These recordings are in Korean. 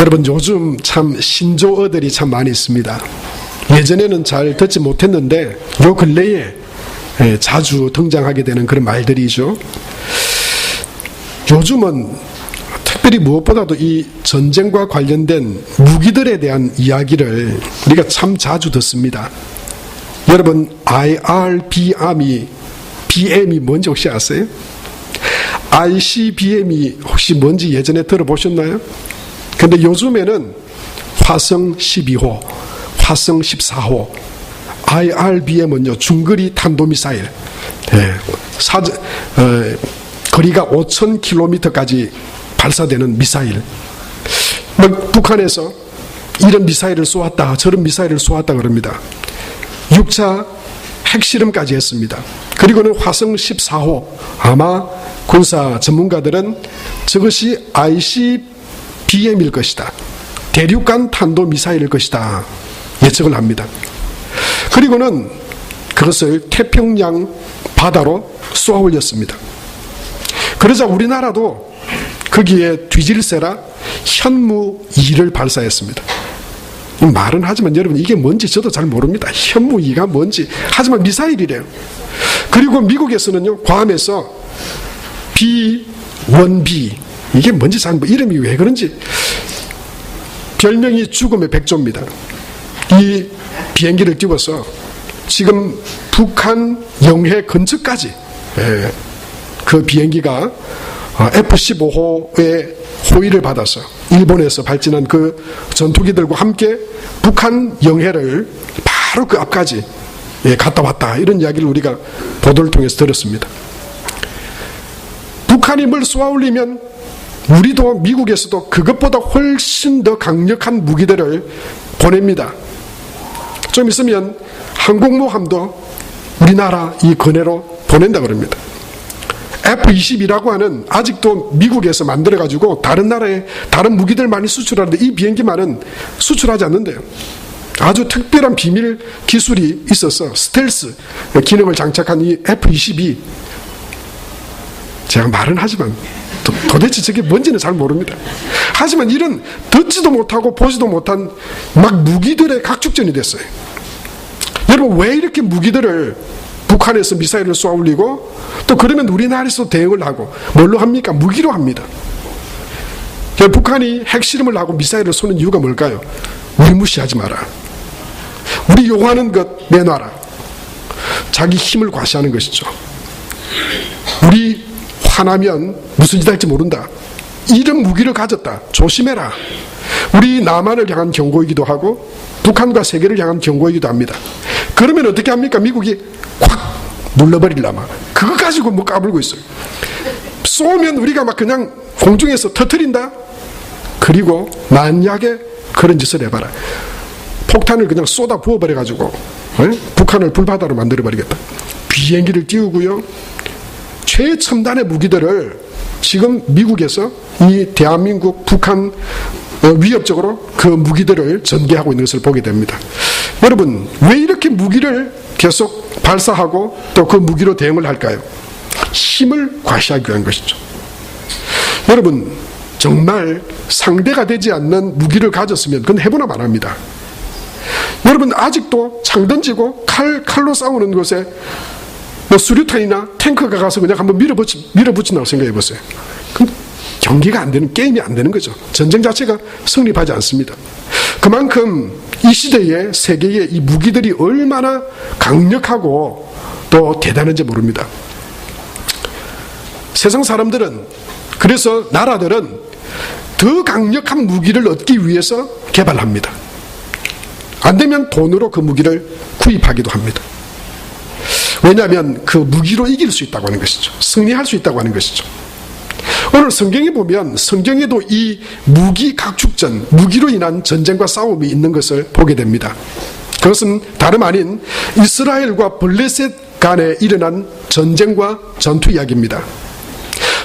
여러분, 요즘 참 신조어들이 참 많이 있습니다. 예전에는 잘 듣지 못했는데 요 근래에 자주 등장하게 되는 그런 말들이죠. 요즘은 특별히 무엇보다도 이 전쟁과 관련된 무기들에 대한 이야기를 우리가 참 자주 듣습니다. 여러분, IRBM이 뭔지 혹시 아세요? ICBM이 혹시 뭔지 예전에 들어보셨나요? 근데 요즘에는 화성 12호, 화성 14호, IRBM은요, 중거리 탄도미사일, 거리가 5,000km까지 발사되는 미사일. 북한에서 이런 미사일을 쏘았다, 저런 미사일을 쏘았다 그럽니다. 6차 핵실험까지 했습니다. 그리고는 화성 14호, 아마 군사 전문가들은 저것이 ICBM일 것이다, 대륙간 탄도미사일일 것이다 예측을 합니다. 그리고는 그것을 태평양 바다로 쏘아 올렸습니다. 그러자 우리나라도 거기에 뒤질세라 현무2를 발사했습니다. 말은 하지만 여러분, 이게 뭔지 저도 잘 모릅니다. 현무2가 뭔지. 하지만 미사일이래요. 그리고 미국에서는요, 괌에서 B-1B, 이게 뭔지 잘 이름이 왜 그런지, 별명이 죽음의 백조입니다. 이 비행기를 띄워서 지금 북한 영해 근처까지 그 비행기가 F-15호의 호의를 받아서 일본에서 발진한 그 전투기들과 함께 북한 영해를 바로 그 앞까지 갔다 왔다, 이런 이야기를 우리가 보도를 통해서 들었습니다. 북한이 뭘 쏘아올리면 우리도 미국에서도 그것보다 훨씬 더 강력한 무기들을 보냅니다. 좀 있으면 항공모함도 우리나라 이 근해로 보낸다 그럽니다. F-22라고 하는, 아직도 미국에서 만들어가지고 다른 나라에 다른 무기들 많이 수출하는데 이 비행기만은 수출하지 않는데요. 아주 특별한 비밀 기술이 있어서 스텔스 기능을 장착한 이 F-22, 제가 말은 하지만 도대체 저게 뭔지는 잘 모릅니다. 하지만 이런 듣지도 못하고 보지도 못한 막 무기들의 각축전이 됐어요. 여러분, 왜 이렇게 무기들을 북한에서 미사일을 쏘아 올리고, 또 그러면 우리나라에서 대응을 하고 뭘로 합니까? 무기로 합니다. 북한이 핵실험을 하고 미사일을 쏘는 이유가 뭘까요? 우리 무시하지 마라, 우리 요구하는 것 내놔라, 자기 힘을 과시하는 것이죠. 우리 화나면 무슨 짓 할지 모른다, 이런 무기를 가졌다, 조심해라. 우리 남한을 향한 경고이기도 하고 북한과 세계를 향한 경고이기도 합니다. 그러면 어떻게 합니까? 미국이 확 눌러버리려면 그거 가지고 뭐 까불고 있어요. 쏘면 우리가 막 그냥 공중에서 터뜨린다. 그리고 만약에 그런 짓을 해봐라, 폭탄을 그냥 쏟아 부어버려가지고 북한을 불바다로 만들어버리겠다. 비행기를 띄우고요, 최첨단의 무기들을 지금 미국에서 이 대한민국, 북한 위협적으로 그 무기들을 전개하고 있는 것을 보게 됩니다. 여러분, 왜 이렇게 무기를 계속 발사하고 또 그 무기로 대응을 할까요? 힘을 과시하기 위한 것이죠. 여러분, 정말 상대가 되지 않는 무기를 가졌으면 그건 해보나 말합니다. 여러분, 아직도 창 던지고 칼로 싸우는 곳에 뭐 수류탄이나 탱크가 가서 그냥 한번 밀어붙인다고 생각해 보세요. 그럼 경기가 안 되는, 게임이 안 되는 거죠. 전쟁 자체가 성립하지 않습니다. 그만큼 이 시대에 세계의 이 무기들이 얼마나 강력하고 또 대단한지 모릅니다. 세상 사람들은, 그래서 나라들은 더 강력한 무기를 얻기 위해서 개발합니다. 안 되면 돈으로 그 무기를 구입하기도 합니다. 왜냐하면 그 무기로 이길 수 있다고 하는 것이죠. 승리할 수 있다고 하는 것이죠. 오늘 성경에 보면 성경에도 이 무기 각축전, 무기로 인한 전쟁과 싸움이 있는 것을 보게 됩니다. 그것은 다름 아닌 이스라엘과 블레셋 간에 일어난 전쟁과 전투 이야기입니다.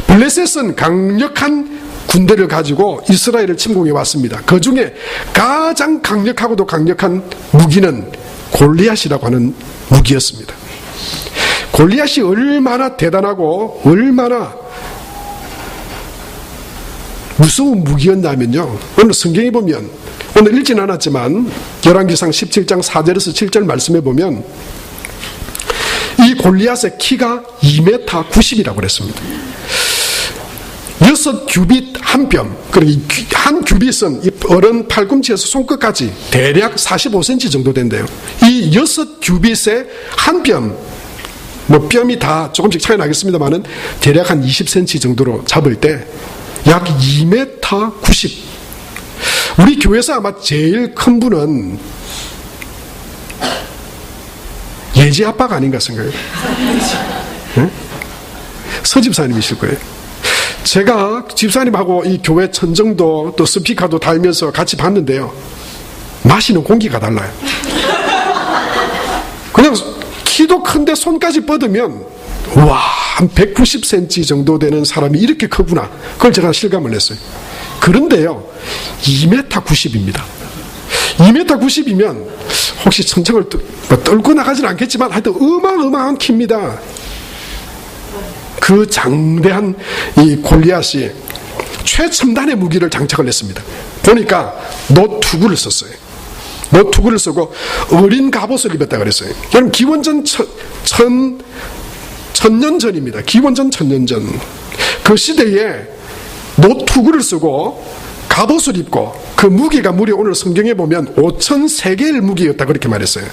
블레셋은 강력한 군대를 가지고 이스라엘을 침공해 왔습니다. 그 중에 가장 강력하고도 강력한 무기는 골리앗이라고 하는 무기였습니다. 골리앗이 얼마나 대단하고 얼마나 무서운 무기였냐면요, 오늘 성경에 보면, 오늘 읽진 않았지만 열왕기상 17장 4절에서 7절 말씀에 보면 이 골리앗의 키가 2m 90이라고 그랬습니다. 6규빗 한 뼘, 그러니까 한 규빗은 이 어른 팔꿈치에서 손끝까지 대략 45cm 정도 된대요. 이 6규빗의 한 뼘, 뭐 뼘이 다 조금씩 차이 나겠습니다만은 대략 한 20cm 정도로 잡을 때 약 2m 90. 우리 교회에서 아마 제일 큰 분은 예지 아빠가 아닌가 생각해요. 네? 서집사님이실 거예요. 제가 집사님하고 이 교회 천정도 또 스피커도 달면서 같이 봤는데요, 마시는 공기가 달라요. 그냥 키도 큰데 손까지 뻗으면 와, 한 190cm 정도 되는 사람이 이렇게 크구나, 그걸 제가 실감을 했어요. 그런데요, 2m 90입니다. 2m 90이면 혹시 천정을 떨고 나가지는 않겠지만 하여튼 어마어마한 키입니다. 그 장대한 이 골리앗이 최첨단의 무기를 장착을 했습니다. 보니까 노투구를 썼어요. 노투구를 쓰고 어린 갑옷을 입었다 그랬어요. 여러분, 기원전 천년 전입니다. 기원전 1000년 전. 그 시대에 노투구를 쓰고 갑옷을 입고 그 무기가 무려 오늘 성경에 보면 5000세겔 무기였다 그렇게 말했어요.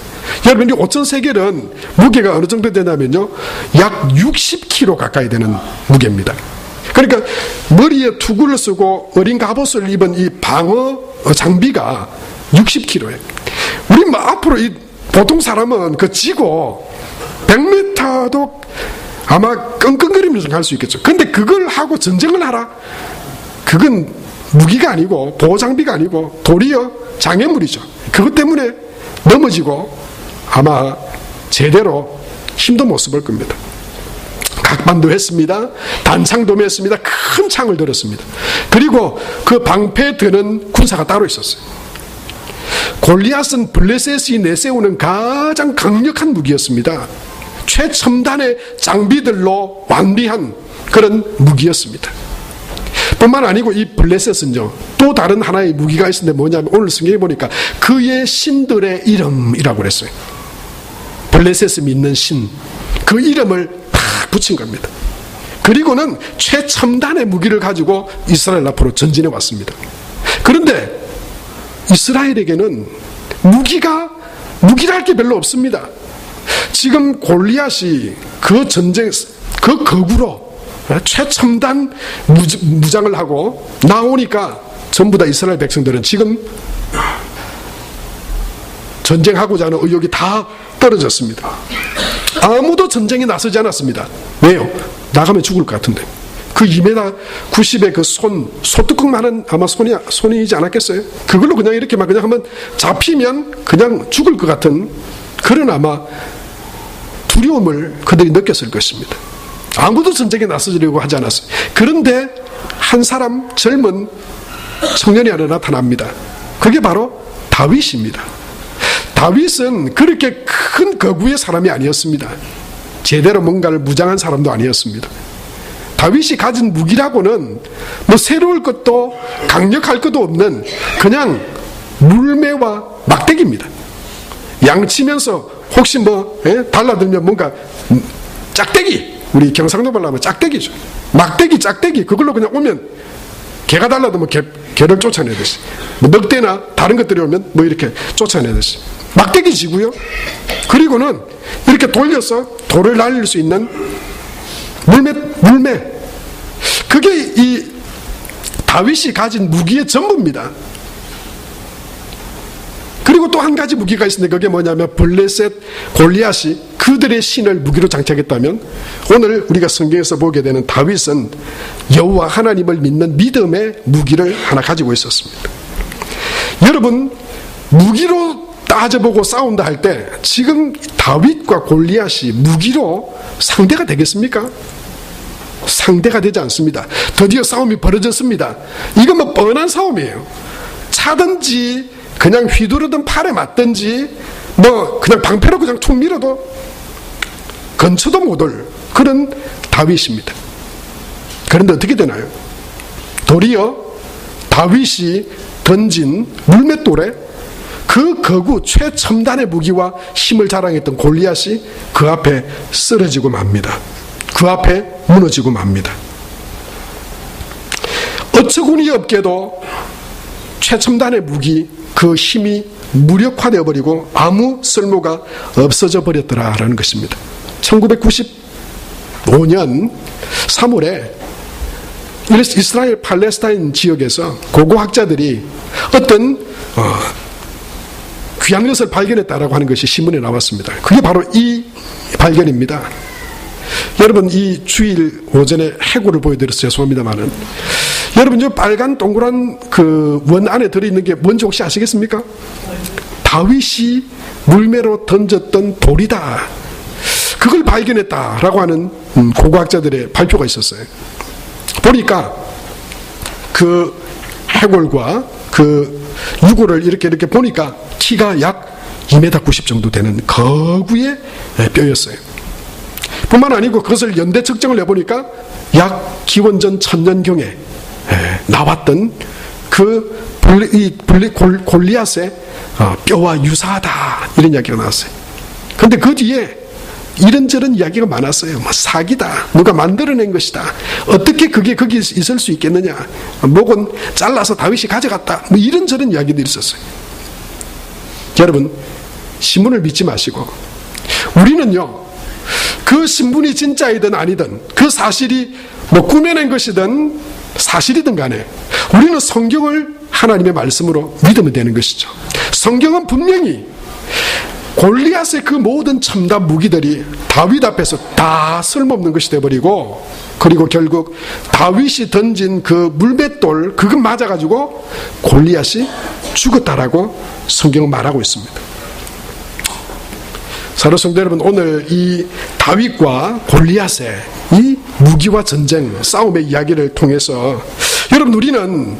여러분, 이 5000세겔은 무게가 어느 정도 되냐면요, 약 60kg 가까이 되는 무게입니다. 그러니까 머리에 투구를 쓰고 어린 갑옷을 입은 이 방어 장비가 60kg예요. 우리 뭐 앞으로 이 보통 사람은 그 지고 100m도 아마 끙끙거리면서 갈 수 있겠죠. 근데 그걸 하고 전쟁을 하라? 그건 무기가 아니고 보호장비가 아니고 도리어 장애물이죠. 그것 때문에 넘어지고 아마 제대로 힘도 못 써볼 겁니다. 각반도 했습니다. 단창도 맸습니다. 큰 창을 들었습니다. 그리고 그 방패에 드는 군사가 따로 있었어요. 골리앗은 블레셋이 내세우는 가장 강력한 무기였습니다. 최첨단의 장비들로 완비한 그런 무기였습니다. 뿐만 아니고 이 블레셋은요, 또 다른 하나의 무기가 있었는데 뭐냐면 오늘 성경에 보니까 그의 신들의 이름이라고 그랬어요. 블레셋을 믿는 신, 그 이름을 딱 붙인 겁니다. 그리고는 최첨단의 무기를 가지고 이스라엘 앞으로 전진해 왔습니다. 그런데 이스라엘에게는 무기랄 게 별로 없습니다. 지금 골리앗이 그 전쟁, 그 거구로 최첨단 무장을 하고 나오니까 전부 다 이스라엘 백성들은 지금 전쟁하고자 하는 의욕이 다 떨어졌습니다. 아무도 전쟁에 나서지 않았습니다. 왜요? 나가면 죽을 것 같은데. 그 2m 90의 그 소뚜껑만한 아마 손이지 않았겠어요? 그걸로 그냥 이렇게 막 그냥 한번 잡히면 그냥 죽을 것 같은 그런 아마 두려움을 그들이 느꼈을 것입니다. 아무도 전쟁에 나서려고 하지 않았어요. 그런데 한 사람, 젊은 청년이 하나 나타납니다. 그게 바로 다윗입니다. 다윗은 그렇게 큰 거구의 사람이 아니었습니다. 제대로 뭔가를 무장한 사람도 아니었습니다. 다윗이 가진 무기라고는 뭐 새로울 것도 강력할 것도 없는 그냥 물매와 막대기입니다. 양치면서 혹시 뭐 달라들면 뭔가 짝대기, 우리 경상도 말로 하면 짝대기죠. 막대기, 짝대기, 그걸로 그냥 오면 개가 달라들면 개를 쫓아내듯이, 뭐 늑대나 다른 것들이 오면 뭐 이렇게 쫓아내듯이 막대기 지고요. 그리고는 이렇게 돌려서 돌을 날릴 수 있는 물매. 그게 이 다윗이 가진 무기의 전부입니다. 그리고 또 한 가지 무기가 있는데 그게 뭐냐면 블레셋 골리앗이 그들의 신을 무기로 장착했다면 오늘 우리가 성경에서 보게 되는 다윗은 여호와 하나님을 믿는 믿음의 무기를 하나 가지고 있었습니다. 여러분, 무기로 따져보고 싸운다 할 때 지금 다윗과 골리앗이 무기로 상대가 되겠습니까? 상대가 되지 않습니다. 드디어 싸움이 벌어졌습니다. 이건 뭐 뻔한 싸움이에요. 차든지 그냥 휘두르든 팔에 맞든지 뭐 그냥 방패로 그냥 툭 밀어도 근처도 못 올 그런 다윗입니다. 그런데 어떻게 되나요? 도리어 다윗이 던진 물맷돌에 그 거구 최첨단의 무기와 힘을 자랑했던 골리앗이 그 앞에 쓰러지고 맙니다. 그 앞에 무너지고 맙니다. 어처구니 없게도 최첨단의 무기, 그 힘이 무력화되어 버리고 아무 쓸모가 없어져 버렸더라라는 것입니다. 1995년 3월에 이스라엘 팔레스타인 지역에서 고고학자들이 어떤 귀한 것을 발견했다라고 하는 것이 신문에 나왔습니다. 그게 바로 이 발견입니다. 여러분, 이 주일 오전에 해골을 보여드려서 죄송합니다만은, 여러분, 저 빨간 동그란 그 원 안에 들어있는 게 뭔지 혹시 아시겠습니까? 다윗이 물매로 던졌던 돌이다. 그걸 발견했다라고 하는 고고학자들의 발표가 있었어요. 보니까 그 해골과 그 유골을 이렇게 보니까 키가 약 2m 90 정도 되는 거구의 뼈였어요. 뿐만 아니고 그것을 연대 측정을 해보니까 약 기원전 1000년경에 나왔던 그 골리앗의 뼈와 유사하다, 이런 이야기가 나왔어요. 근데 그 뒤에 이런저런 이야기가 많았어요. 뭐 사기다, 누가 만들어낸 것이다, 어떻게 그게 거기 있을 수 있겠느냐, 목은 잘라서 다윗이 가져갔다, 뭐 이런저런 이야기들이 있었어요. 여러분, 신문을 믿지 마시고, 우리는요, 그 신문이 진짜이든 아니든, 그 사실이 뭐 꾸며낸 것이든 사실이든 간에 우리는 성경을 하나님의 말씀으로 믿으면 되는 것이죠. 성경은 분명히 골리앗의 그 모든 첨단 무기들이 다윗 앞에서 다 쓸모없는 것이 되어버리고, 그리고 결국 다윗이 던진 그 물맷돌, 그거 맞아가지고 골리앗이 죽었다라고 성경은 말하고 있습니다. 사랑하는 성도 여러분, 오늘 이 다윗과 골리앗의 이 무기와 전쟁, 싸움의 이야기를 통해서 여러분, 우리는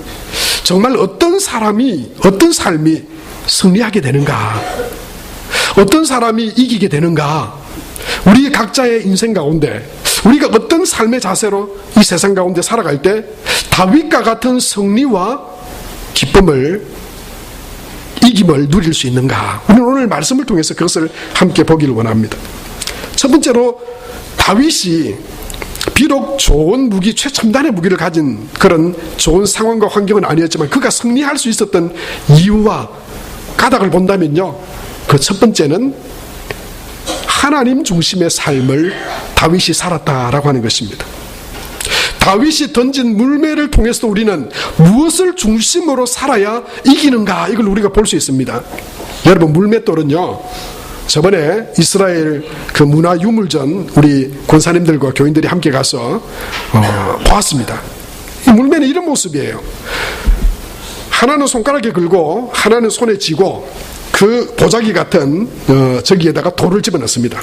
정말 어떤 삶이 승리하게 되는가, 어떤 사람이 이기게 되는가, 우리 각자의 인생 가운데 우리가 어떤 삶의 자세로 이 세상 가운데 살아갈 때 다윗과 같은 승리와 기쁨을, 이김을 누릴 수 있는가, 우리는 오늘 말씀을 통해서 그것을 함께 보기를 원합니다. 첫 번째로, 다윗이 비록 좋은 무기, 최첨단의 무기를 가진 그런 좋은 상황과 환경은 아니었지만 그가 승리할 수 있었던 이유와 가닥을 본다면요, 그 첫 번째는 하나님 중심의 삶을 다윗이 살았다라고 하는 것입니다. 다윗이 던진 물매를 통해서 우리는 무엇을 중심으로 살아야 이기는가, 이걸 우리가 볼 수 있습니다. 여러분, 물맷돌은요, 저번에 이스라엘 그 문화유물전 우리 권사님들과 교인들이 함께 가서 보았습니다. 이 물매는 이런 모습이에요. 하나는 손가락에 걸고 하나는 손에 쥐고 그 보자기 같은 저기에다가 돌을 집어넣습니다.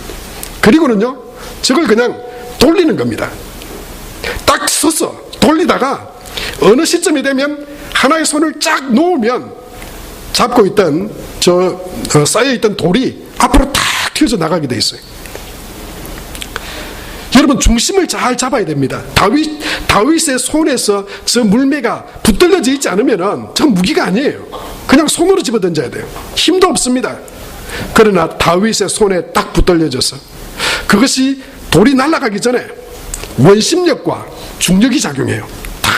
그리고는요, 저걸 그냥 돌리는 겁니다. 딱 서서 돌리다가 어느 시점이 되면 하나의 손을 쫙 놓으면 잡고 있던 쌓여있던 돌이 앞으로 탁 튀어져 나가게 돼 있어요. 여러분, 중심을 잘 잡아야 됩니다. 다윗의 손에서 저 물매가 붙들려져 있지 않으면 저 무기가 아니에요. 그냥 손으로 집어 던져야 돼요. 힘도 없습니다. 그러나 다윗의 손에 딱 붙들려져서 그것이 돌이 날아가기 전에 원심력과 중력이 작용해요. 딱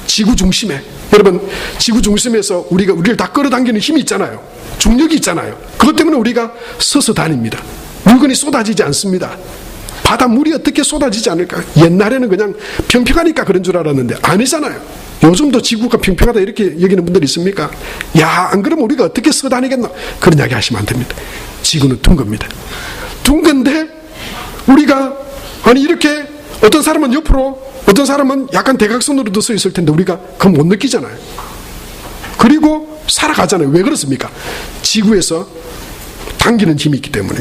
지구 중심에, 여러분, 지구 중심에서 우리를 다 끌어당기는 힘이 있잖아요. 중력이 있잖아요. 그것 때문에 우리가 서서 다닙니다. 물건이 쏟아지지 않습니다. 바닷물이 어떻게 쏟아지지 않을까? 옛날에는 그냥 평평하니까 그런 줄 알았는데 아니잖아요. 요즘도 지구가 평평하다 이렇게 여기는 분들이 있습니까? 야, 안 그러면 우리가 어떻게 서 다니겠나? 그런 이야기 하시면 안 됩니다. 지구는 둥 겁니다. 둥 건데 우리가, 아니, 이렇게 어떤 사람은 옆으로, 어떤 사람은 약간 대각선으로도 서 있을 텐데 우리가 그건 못 느끼잖아요. 그리고 살아가잖아요. 왜 그렇습니까? 지구에서 당기는 힘이 있기 때문에.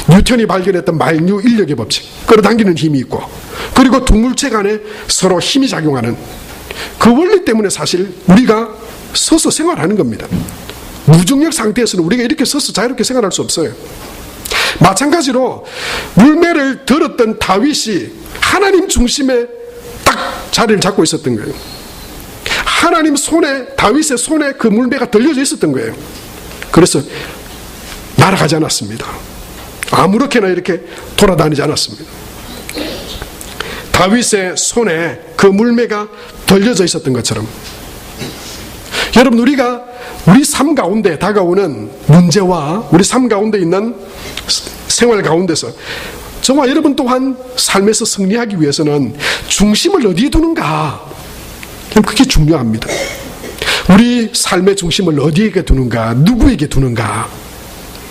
뉴턴이 발견했던 만유 인력의 법칙, 끌어당기는 힘이 있고, 그리고 두 물체 간에 서로 힘이 작용하는 그 원리 때문에 사실 우리가 서서 생활하는 겁니다. 무중력 상태에서는 우리가 이렇게 서서 자유롭게 생활할 수 없어요. 마찬가지로 물매를 들었던 다윗이 하나님 중심에 딱 자리를 잡고 있었던 거예요. 하나님 손에, 다윗의 손에 그 물매가 들려져 있었던 거예요. 그래서 날아가지 않았습니다. 아무렇게나 이렇게 돌아다니지 않았습니다. 다윗의 손에 그 물매가 들려져 있었던 것처럼, 여러분, 우리가 우리 삶 가운데 다가오는 문제와 우리 삶 가운데 있는 생활 가운데서 저와 여러분 또한 삶에서 승리하기 위해서는 중심을 어디에 두는가, 그게 중요합니다. 우리 삶의 중심을 어디에게 두는가, 누구에게 두는가.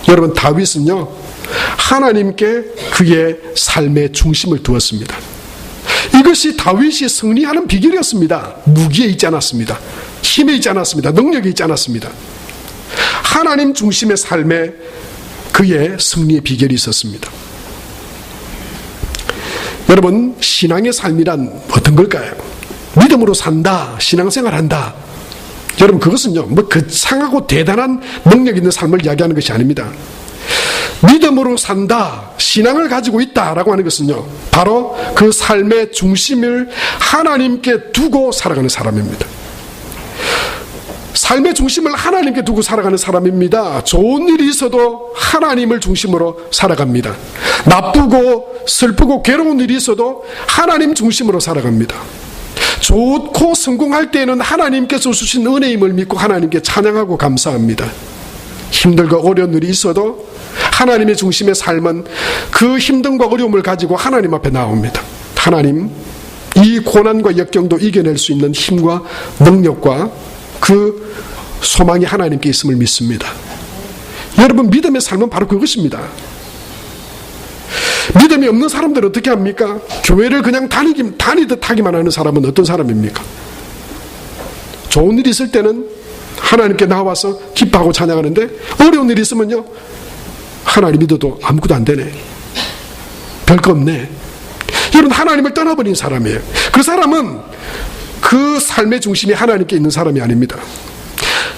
여러분, 다윗은요, 하나님께 그의 삶의 중심을 두었습니다. 이것이 다윗이 승리하는 비결이었습니다. 무기에 있지 않았습니다. 힘에 있지 않았습니다. 능력에 있지 않았습니다. 하나님 중심의 삶에 그의 승리의 비결이 있었습니다. 여러분, 신앙의 삶이란 어떤 걸까요? 믿음으로 산다, 신앙생활한다. 여러분, 그것은요, 뭐 거창하고 대단한 능력 있는 삶을 이야기하는 것이 아닙니다. 믿음으로 산다, 신앙을 가지고 있다라고 하는 것은요, 바로 그 삶의 중심을 하나님께 두고 살아가는 사람입니다. 삶의 중심을 하나님께 두고 살아가는 사람입니다. 좋은 일이 있어도 하나님을 중심으로 살아갑니다. 나쁘고 슬프고 괴로운 일이 있어도 하나님 중심으로 살아갑니다. 좋고 성공할 때에는 하나님께서 주신 은혜임을 믿고 하나님께 찬양하고 감사합니다. 힘들고 어려운 일이 있어도 하나님의 중심의 삶은 그 힘듦과 어려움을 가지고 하나님 앞에 나옵니다. 하나님, 이 고난과 역경도 이겨낼 수 있는 힘과 능력과 그 소망이 하나님께 있음을 믿습니다. 여러분, 믿음의 삶은 바로 그것입니다. 믿음이 없는 사람들은 어떻게 합니까? 교회를 그냥 다니듯 하기만 하는 사람은 어떤 사람입니까? 좋은 일이 있을 때는 하나님께 나와서 기뻐하고 찬양하는데, 어려운 일이 있으면요, 하나님 믿어도 아무것도 안 되네, 별거 없네. 이런 하나님을 떠나버린 사람이에요. 그 사람은 그 삶의 중심이 하나님께 있는 사람이 아닙니다.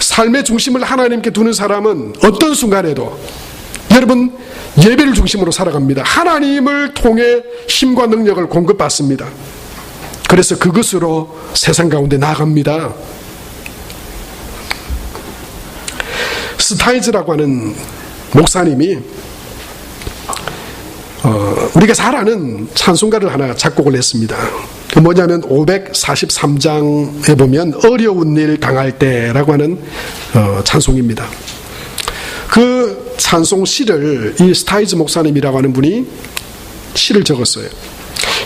삶의 중심을 하나님께 두는 사람은 어떤 순간에도, 여러분, 예배를 중심으로 살아갑니다. 하나님을 통해 힘과 능력을 공급받습니다. 그래서 그것으로 세상 가운데 나아갑니다. 스타이즈라고 하는 목사님이 우리가 잘 아는 찬송가를 하나 작곡을 했습니다. 그 뭐냐면 543장에 보면 어려운 일 당할 때라고 하는 찬송입니다. 그 찬송 시를 이 스타이즈 목사님이라고 하는 분이 시를 적었어요.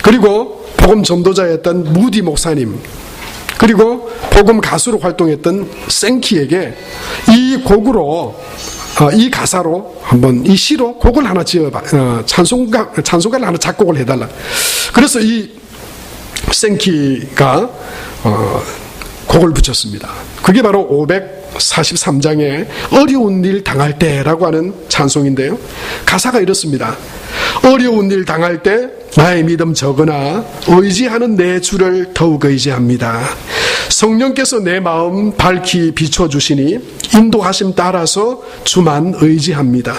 그리고 복음 전도자였던 무디 목사님, 그리고 복음 가수로 활동했던 생키에게 이 곡으로, 이 가사로 한번, 이 시로 곡을 하나 지어봐, 찬송가를 하나 작곡을 해달라. 그래서 이 생키가 곡을 붙였습니다. 그게 바로 543장의 어려운 일 당할 때라고 하는 찬송인데요, 가사가 이렇습니다. 어려운 일 당할 때 나의 믿음 적으나 의지하는 내 주를 더욱 의지합니다. 성령께서 내 마음 밝히 비춰주시니 인도하심 따라서 주만 의지합니다.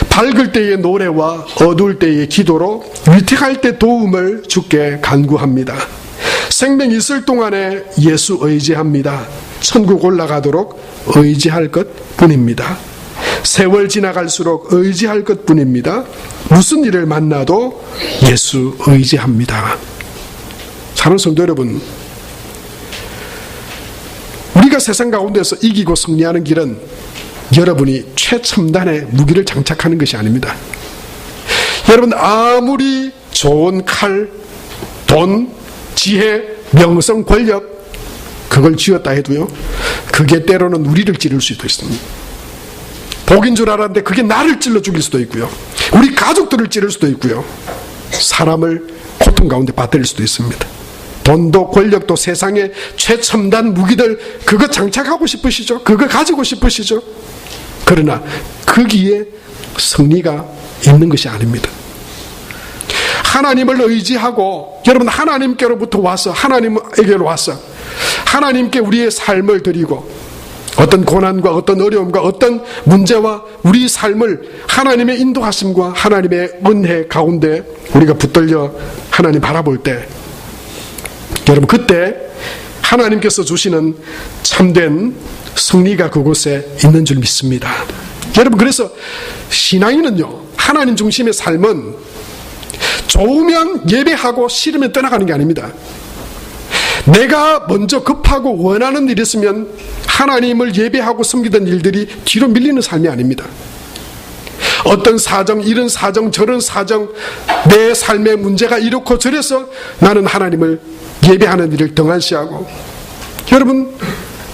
밝을 때의 노래와 어두울 때의 기도로 위태할 때 도움을 주께 간구합니다. 생명 있을 동안에 예수 의지합니다. 천국 올라가도록 의지할 것 뿐입니다. 세월 지나갈수록 의지할 것 뿐입니다. 무슨 일을 만나도 예수 의지합니다. 사랑하는 성도 여러분, 우리가 세상 가운데서 이기고 승리하는 길은 여러분이 최첨단의 무기를 장착하는 것이 아닙니다. 여러분, 아무리 좋은 칼, 돈, 지혜, 명성, 권력, 그걸 쥐었다 해도요, 그게 때로는 우리를 찌를 수도 있습니다. 복인 줄 알았는데 그게 나를 찔러 죽일 수도 있고요, 우리 가족들을 찌를 수도 있고요, 사람을 고통 가운데 빠뜨릴 수도 있습니다. 돈도 권력도 세상의 최첨단 무기들, 그거 장착하고 싶으시죠? 그거 가지고 싶으시죠? 그러나 거기에 승리가 있는 것이 아닙니다. 하나님을 의지하고, 여러분, 하나님께로부터 와서, 하나님에게로 와서 하나님께 우리의 삶을 드리고, 어떤 고난과 어떤 어려움과 어떤 문제와 우리 삶을 하나님의 인도하심과 하나님의 은혜 가운데 우리가 붙들려 하나님 바라볼 때, 여러분, 그때 하나님께서 주시는 참된 승리가 그곳에 있는 줄 믿습니다. 여러분, 그래서 신앙인은요, 하나님 중심의 삶은 좋으면 예배하고 싫으면 떠나가는 게 아닙니다. 내가 먼저 급하고 원하는 일이 있으면 하나님을 예배하고 섬기던 일들이 뒤로 밀리는 삶이 아닙니다. 어떤 사정, 이런 사정, 저런 사정, 내 삶의 문제가 이렇고 저래서 나는 하나님을 예배하는 일을 등한시하고, 여러분,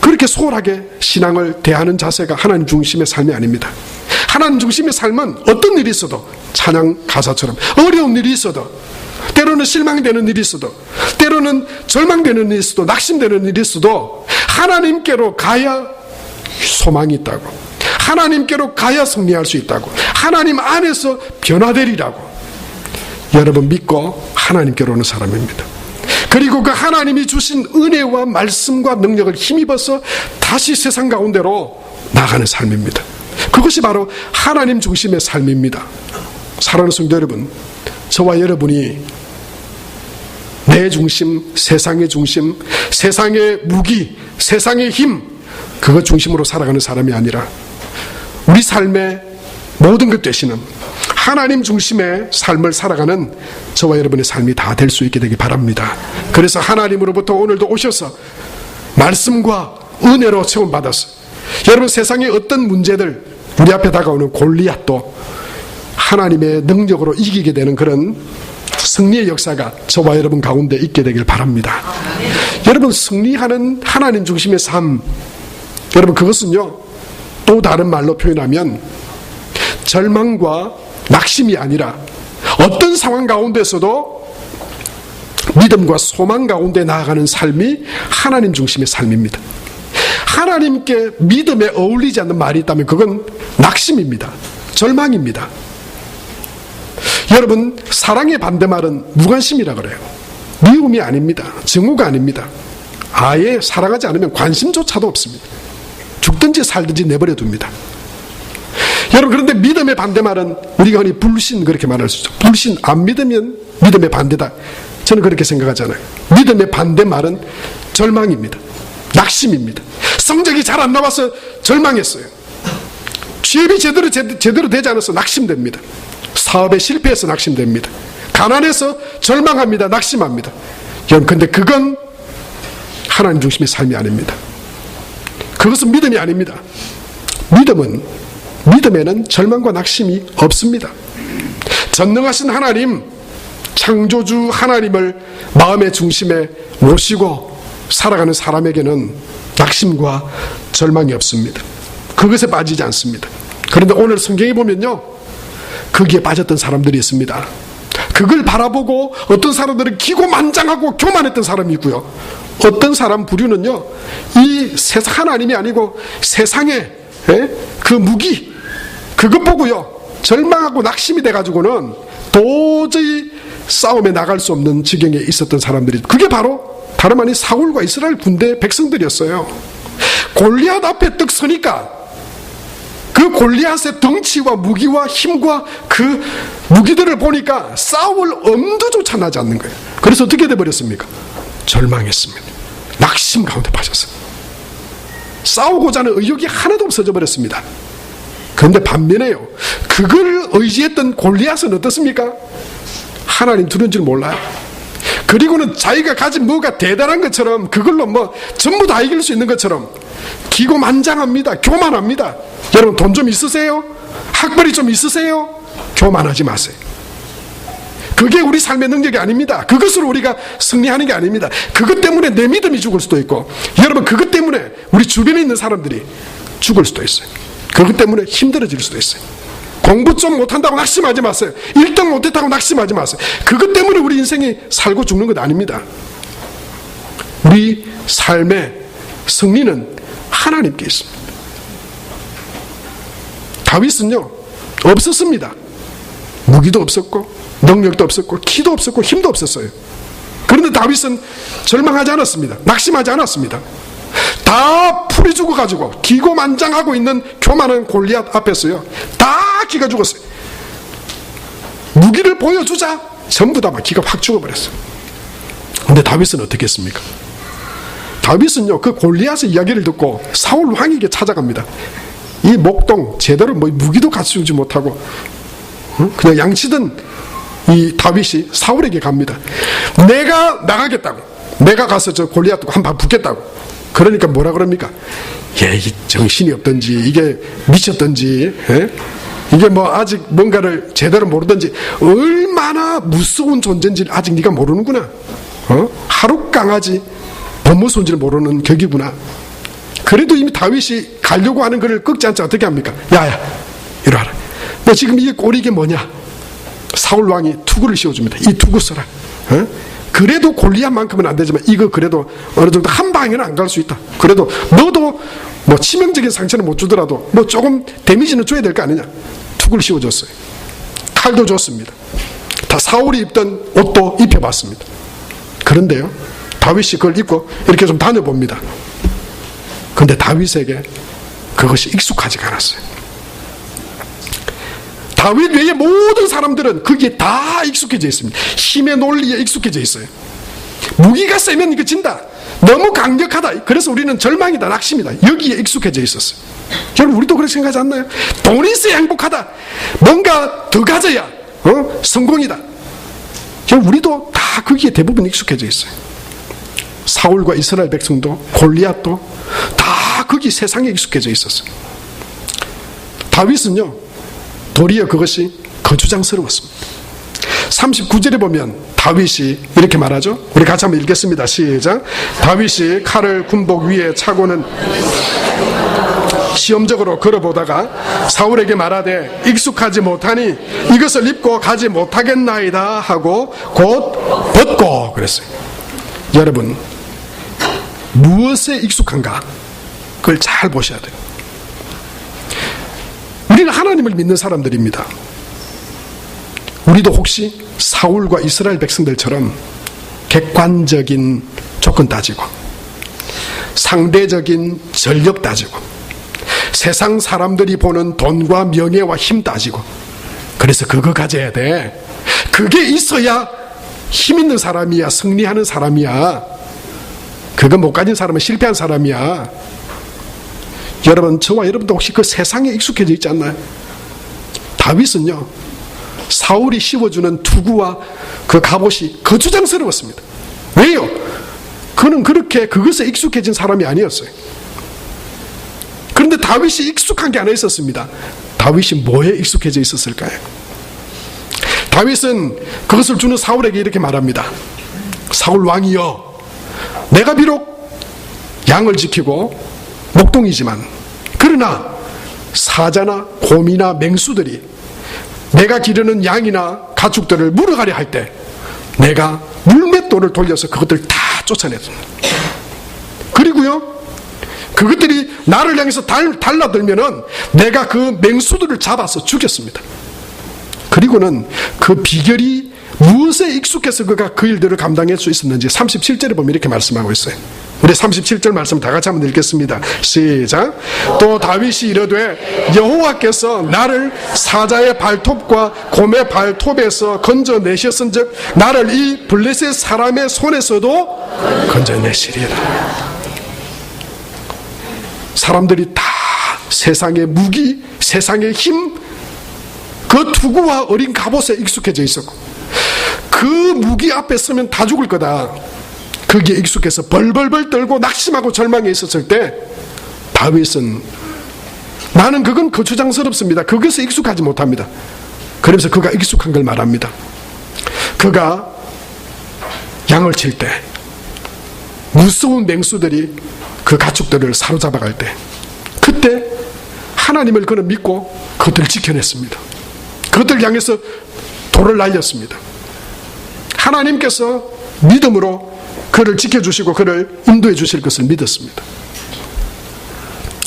그렇게 소홀하게 신앙을 대하는 자세가 하나님 중심의 삶이 아닙니다. 하나님 중심의 삶은 어떤 일이 있어도 찬양 가사처럼, 어려운 일이 있어도, 때로는 실망되는 일이 있어도, 때로는 절망되는 일이 있어도, 낙심되는 일이 있어도 하나님께로 가야 소망이 있다고, 하나님께로 가야 승리할 수 있다고, 하나님 안에서 변화되리라고 여러분 믿고 하나님께로 오는 사람입니다. 그리고 그 하나님이 주신 은혜와 말씀과 능력을 힘입어서 다시 세상 가운데로 나가는 삶입니다. 그것이 바로 하나님 중심의 삶입니다. 사랑하는 성도 여러분, 저와 여러분이 내 중심, 세상의 중심, 세상의 무기, 세상의 힘, 그것 중심으로 살아가는 사람이 아니라 우리 삶의 모든 것 되시는 하나님 중심의 삶을 살아가는 저와 여러분의 삶이 다 될 수 있게 되기 바랍니다. 그래서 하나님으로부터 오늘도 오셔서 말씀과 은혜로 체험받아서 여러분, 세상의 어떤 문제들, 우리 앞에 다가오는 골리앗도 하나님의 능력으로 이기게 되는 그런 승리의 역사가 저와 여러분 가운데 있게 되길 바랍니다. 여러분, 승리하는 하나님 중심의 삶, 여러분, 그것은요, 또 다른 말로 표현하면 절망과 낙심이 아니라 어떤 상황 가운데서도 믿음과 소망 가운데 나아가는 삶이 하나님 중심의 삶입니다. 하나님께 믿음에 어울리지 않는 말이 있다면 그건 낙심입니다. 절망입니다. 여러분, 사랑의 반대말은 무관심이라 그래요. 미움이 아닙니다. 증오가 아닙니다. 아예 사랑하지 않으면 관심조차도 없습니다. 죽든지 살든지 내버려 둡니다. 여러분, 그런데 믿음의 반대말은 우리가 흔히 불신, 그렇게 말할 수 있죠. 불신, 안 믿으면 믿음의 반대다. 저는 그렇게 생각하잖아요. 믿음의 반대말은 절망입니다. 낙심입니다. 성적이 잘 안 나와서 절망했어요. 취업이 제대로 되지 않아서 낙심됩니다. 사업에 실패해서 낙심됩니다. 가난해서 절망합니다. 낙심합니다. 여러분, 근데 그건 하나님 중심의 삶이 아닙니다. 그것은 믿음이 아닙니다. 믿음에는 절망과 낙심이 없습니다. 전능하신 하나님, 창조주 하나님을 마음의 중심에 모시고 살아가는 사람에게는 낙심과 절망이 없습니다. 그것에 빠지지 않습니다. 그런데 오늘 성경에 보면요, 거기에 빠졌던 사람들이 있습니다. 그걸 바라보고 어떤 사람들은 기고만장하고 교만했던 사람이 있고요, 어떤 사람 부류는요, 이 세상 하나님이 아니고 세상의 그 무기, 그것 보고요 절망하고 낙심이 돼가지고는 도저히 싸움에 나갈 수 없는 지경에 있었던 사람들이, 그게 바로 다름 아닌 사울과 이스라엘 군대 백성들이었어요. 골리앗 앞에 떡 서니까 그 골리앗의 덩치와 무기와 힘과 그 무기들을 보니까 싸울 엄두조차 나지 않는 거예요. 그래서 어떻게 돼버렸습니까? 절망했습니다. 낙심 가운데 빠졌어요. 싸우고자 하는 의욕이 하나도 없어져 버렸습니다. 그런데 반면에요, 그걸 의지했던 골리앗은 어떻습니까? 하나님 두려운 줄 몰라요. 그리고는 자기가 가진 뭐가 대단한 것처럼, 그걸로 뭐 전부 다 이길 수 있는 것처럼 기고만장합니다. 교만합니다. 여러분, 돈 좀 있으세요? 학벌이 좀 있으세요? 교만하지 마세요. 그게 우리 삶의 능력이 아닙니다. 그것으로 우리가 승리하는 게 아닙니다. 그것 때문에 내 믿음이 죽을 수도 있고, 여러분, 그것 때문에 우리 주변에 있는 사람들이 죽을 수도 있어요. 그것 때문에 힘들어질 수도 있어요. 공부 좀 못한다고 낙심하지 마세요. 1등 못했다고 낙심하지 마세요. 그것 때문에 우리 인생이 살고 죽는 것 아닙니다. 우리 삶의 승리는 하나님께 있습니다. 다윗은요, 없었습니다. 무기도 없었고 능력도 없었고 키도 없었고 힘도 없었어요. 그런데 다윗은 절망하지 않았습니다. 낙심하지 않았습니다. 다 풀이 죽어가지고 기고만장하고 있는 교만한 골리앗 앞에서요, 다 기가 죽었어요. 무기를 보여주자 전부 다 막 기가 확 죽어버렸어요. 근데 다윗은 어떻게 했습니까? 다윗은요, 그 골리앗의 이야기를 듣고 사울 왕에게 찾아갑니다. 이 목동 제대로 뭐 무기도 갖추지 못하고 그냥 양치던 이 다윗이 사울에게 갑니다. 내가 나가겠다고, 내가 가서 저 골리앗 한 방 붙겠다고. 그러니까 뭐라 그럽니까? 이 정신이 없던지, 이게 미쳤던지, 이게 뭐 아직 뭔가를 제대로 모르던지, 얼마나 무서운 존재인지 아직 네가 모르는구나. 하루 강아지 법무소인 줄 모르는 격이구나. 그래도 이미 다윗이 가려고 하는 것을 꺾지 않자 어떻게 합니까? 야야, 이리 와라. 너 지금 이게 꼴이 이게 뭐냐? 사울 왕이 투구를 씌워줍니다. 이 투구 써라. 그래도 골리앗만큼은 안 되지만 이거 그래도 어느 정도 한 방에는 안 갈 수 있다. 그래도 너도 뭐 치명적인 상처는 못 주더라도 뭐 조금 데미지는 줘야 될 거 아니냐. 투구를 씌워줬어요. 칼도 줬습니다. 다 사울이 입던 옷도 입혀봤습니다. 그런데요, 다윗이 그걸 입고 이렇게 좀 다녀봅니다. 그런데 다윗에게 그것이 익숙하지가 않았어요. 다윗 외의 모든 사람들은 거기에 다 익숙해져 있습니다. 힘의 논리에 익숙해져 있어요. 무기가 세면 이거 진다, 너무 강력하다, 그래서 우리는 절망이다, 낙심이다, 여기에 익숙해져 있었어요. 여러분, 우리도 그렇게 생각하지 않나요? 돈이 있어야 행복하다, 뭔가 더 가져야 성공이다. 여러분, 우리도 다 거기에 대부분 익숙해져 있어요. 사울과 이스라엘 백성도 골리앗도 다 거기 세상에 익숙해져 있었어요. 다윗은요, 도리어 그것이 거추장스러웠습니다. 39절에 보면 다윗이 이렇게 말하죠. 우리 같이 한번 읽겠습니다. 시작. 다윗이 칼을 군복 위에 차고는 시험적으로 걸어보다가 사울에게 말하되 익숙하지 못하니 이것을 입고 가지 못하겠나이다 하고 곧 벗고 그랬어요. 여러분, 무엇에 익숙한가? 그걸 잘 보셔야 돼요. 우리는 하나님을 믿는 사람들입니다. 우리도 혹시 사울과 이스라엘 백성들처럼 객관적인 조건 따지고 상대적인 전력 따지고 세상 사람들이 보는 돈과 명예와 힘 따지고, 그래서 그거 가져야 돼, 그게 있어야 힘 있는 사람이야, 승리하는 사람이야, 그거 못 가진 사람은 실패한 사람이야. 여러분, 저와 여러분도 혹시 그 세상에 익숙해져 있지 않나요? 다윗은요, 사울이 씌워주는 투구와 그 갑옷이 거추장스러웠습니다. 왜요? 그는 그렇게 그것에 익숙해진 사람이 아니었어요. 그런데 다윗이 익숙한 게 하나 있었습니다. 다윗이 뭐에 익숙해져 있었을까요? 다윗은 그것을 주는 사울에게 이렇게 말합니다. 사울 왕이여, 내가 비록 양을 지키고 목동이지만, 그러나 사자나 곰이나 맹수들이 내가 기르는 양이나 가축들을 물어가려 할 때 내가 물맷돌을 돌려서 그것들 다 쫓아냈습니다. 그리고요, 그것들이 나를 향해서 달라들면은 내가 그 맹수들을 잡아서 죽였습니다. 그리고는 그 비결이 무엇에 익숙해서 그가 그 일들을 감당할 수 있었는지 37절에 보면 이렇게 말씀하고 있어요. 우리 37절 말씀 다 같이 한번 읽겠습니다. 시작. 또 다윗이 이르되 여호와께서 나를 사자의 발톱과 곰의 발톱에서 건져내셨은즉 나를 이 블레셋 사람의 손에서도 건져내시리라. 사람들이 다 세상의 무기, 세상의 힘, 그 투구와 어린 갑옷에 익숙해져 있었고, 그 무기 앞에 서면 다 죽을 거다, 거기에 익숙해서 벌벌벌 떨고 낙심하고 절망해 있었을 때 다윗은 나는 그건 거추장스럽습니다, 그것에 익숙하지 못합니다. 그러면서 그가 익숙한 걸 말합니다. 그가 양을 칠 때 무서운 맹수들이 그 가축들을 사로잡아갈 때, 그때 하나님을 그는 믿고 그들을 지켜냈습니다. 그들을 향해서 돌을 날렸습니다. 하나님께서 믿음으로 그를 지켜주시고 그를 인도해 주실 것을 믿었습니다.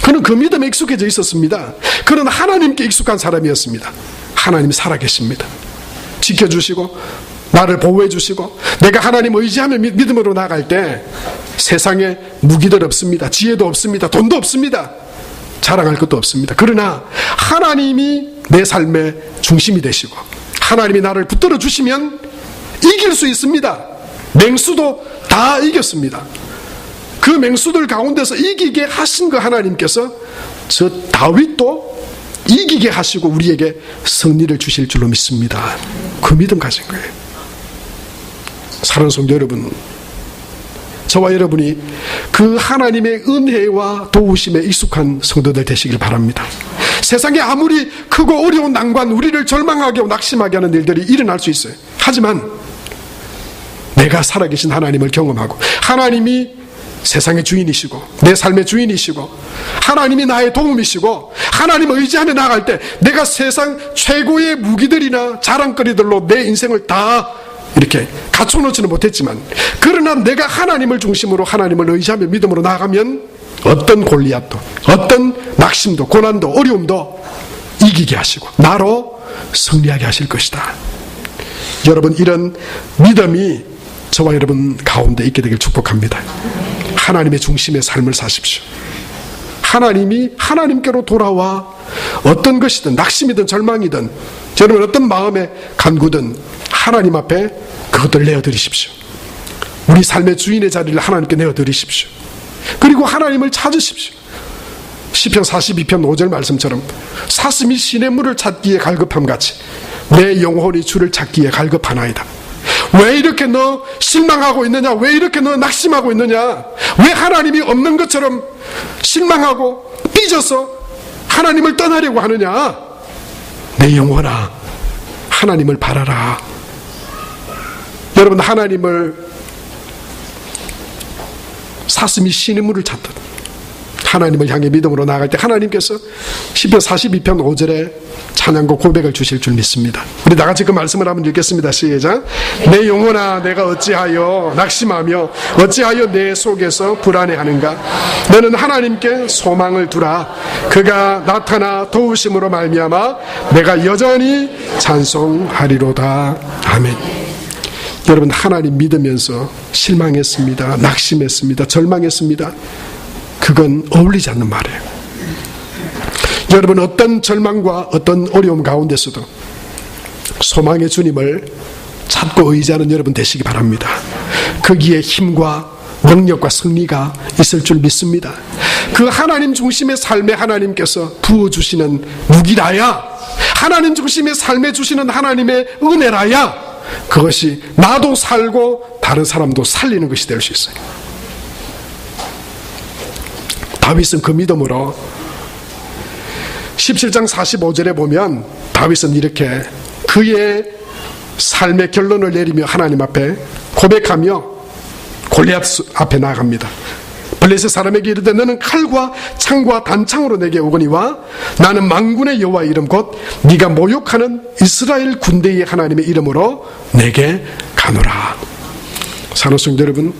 그는 그 믿음에 익숙해져 있었습니다. 그는 하나님께 익숙한 사람이었습니다. 하나님이 살아계십니다. 지켜주시고 나를 보호해 주시고, 내가 하나님 의지하며 믿음으로 나아갈 때 세상에 무기들 없습니다, 지혜도 없습니다, 돈도 없습니다, 자랑할 것도 없습니다. 그러나 하나님이 내 삶의 중심이 되시고 하나님이 나를 붙들어 주시면 이길 수 있습니다. 맹수도 다 이겼습니다. 그 맹수들 가운데서 이기게 하신 그 하나님께서 저 다윗도 이기게 하시고 우리에게 승리를 주실 줄로 믿습니다. 그 믿음 가진 거예요. 사랑하는 성도 여러분, 저와 여러분이 그 하나님의 은혜와 도우심에 익숙한 성도들 되시길 바랍니다. 세상에 아무리 크고 어려운 난관, 우리를 절망하게 하고 낙심하게 하는 일들이 일어날 수 있어요. 하지만 내가 살아계신 하나님을 경험하고, 하나님이 세상의 주인이시고 내 삶의 주인이시고 하나님이 나의 도움이시고 하나님을 의지하며 나아갈 때 내가 세상 최고의 무기들이나 자랑거리들로 내 인생을 다 이렇게 갖춰놓지는 못했지만, 그러나 내가 하나님을 중심으로 하나님을 의지하며 믿음으로 나아가면 어떤 골리앗도, 어떤 낙심도, 고난도, 어려움도 이기게 하시고 나로 승리하게 하실 것이다. 여러분, 이런 믿음이 저와 여러분 가운데 있게 되길 축복합니다. 하나님의 중심의 삶을 사십시오. 하나님이 하나님께로 돌아와 어떤 것이든, 낙심이든 절망이든, 여러분 어떤 마음의 간구든 하나님 앞에 그것들을 내어드리십시오. 우리 삶의 주인의 자리를 하나님께 내어드리십시오. 그리고 하나님을 찾으십시오. 시편 42편 5절 말씀처럼 사슴이 시냇물을 찾기에 갈급함같이 내 영혼이 주를 찾기에 갈급하나이다. 왜 이렇게 너 실망하고 있느냐? 왜 이렇게 너 낙심하고 있느냐? 왜 하나님이 없는 것처럼 실망하고 삐져서 하나님을 떠나려고 하느냐? 내 영혼아, 하나님을 바라라. 여러분, 하나님을 사슴이 시냇물을 찾듯 하나님을 향해 믿음으로 나아갈 때 하나님께서 시편 42편 5절에 찬양과 고백을 주실 줄 믿습니다. 우리 다같이 그 말씀을 한번 읽겠습니다. 시작. 내 영혼아, 내가 어찌하여 낙심하며 어찌하여 내 속에서 불안해하는가? 너는 하나님께 소망을 두라. 그가 나타나 도우심으로 말미암아 내가 여전히 찬송하리로다. 아멘. 여러분, 하나님 믿으면서 실망했습니다, 낙심했습니다, 절망했습니다. 그건 어울리지 않는 말이에요. 여러분, 어떤 절망과 어떤 어려움 가운데서도 소망의 주님을 찾고 의지하는 여러분 되시기 바랍니다. 거기에 힘과 능력과 승리가 있을 줄 믿습니다. 그 하나님 중심의 삶에 하나님께서 부어주시는 무기라야, 하나님 중심의 삶에 주시는 하나님의 은혜라야, 그것이 나도 살고 다른 사람도 살리는 것이 될 수 있어요. 다윗은 그 믿음으로 17장 45절에 보면 다윗은 이렇게 그의 삶의 결론을 내리며 하나님 앞에 고백하며 골리앗 앞에 나아갑니다. 블레셋 사람에게 이르되 너는 칼과 창과 단창으로 내게 오거니와 나는 만군의 여호와의 이름 곧 네가 모욕하는 이스라엘 군대의 하나님의 이름으로 내게 가노라. 사랑하는 성도 여러분,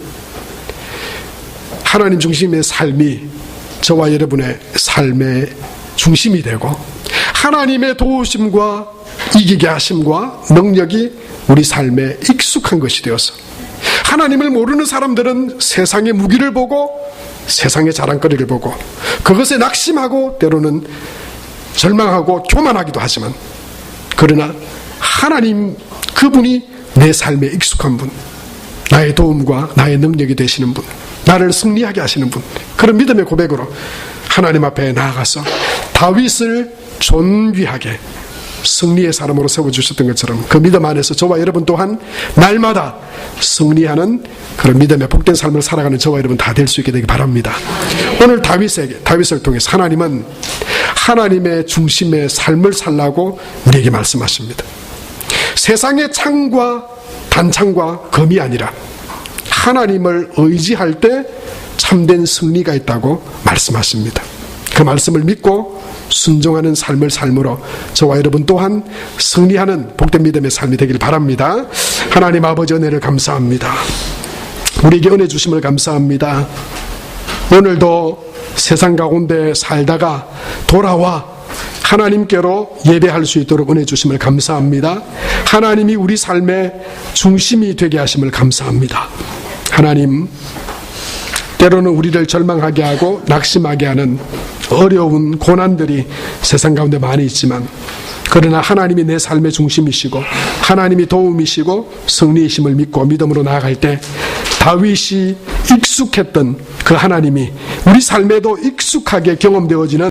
하나님 중심의 삶이 저와 여러분의 삶의 중심이 되고 하나님의 도우심과 이기게 하심과 능력이 우리 삶에 익숙한 것이 되어서, 하나님을 모르는 사람들은 세상의 무기를 보고 세상의 자랑거리를 보고 그것에 낙심하고 때로는 절망하고 교만하기도 하지만, 그러나 하나님 그분이 내 삶에 익숙한 분, 나의 도움과 나의 능력이 되시는 분, 나를 승리하게 하시는 분, 그런 믿음의 고백으로 하나님 앞에 나아가서 다윗을 존귀하게 승리의 사람으로 세워주셨던 것처럼 그 믿음 안에서 저와 여러분 또한 날마다 승리하는 그런 믿음의 복된 삶을 살아가는 저와 여러분 다 될 수 있게 되기 바랍니다. 오늘 다윗을 통해서 하나님은 하나님의 중심의 삶을 살라고 우리에게 말씀하십니다. 세상의 창과 단창과 검이 아니라 하나님을 의지할 때 참된 승리가 있다고 말씀하십니다. 그 말씀을 믿고 순종하는 삶을 삶으로 저와 여러분 또한 승리하는 복된 믿음의 삶이 되길 바랍니다. 하나님 아버지, 은혜를 감사합니다. 우리에게 은혜 주심을 감사합니다. 오늘도 세상 가운데 살다가 돌아와 하나님께로 예배할 수 있도록 은혜 주심을 감사합니다. 하나님이 우리 삶의 중심이 되게 하심을 감사합니다. 하나님, 때로는 우리를 절망하게 하고 낙심하게 하는 어려운 고난들이 세상 가운데 많이 있지만, 그러나 하나님이 내 삶의 중심이시고 하나님이 도움이시고 승리이심을 믿고 믿음으로 나아갈 때 다윗이 익숙했던 그 하나님이 우리 삶에도 익숙하게 경험되어지는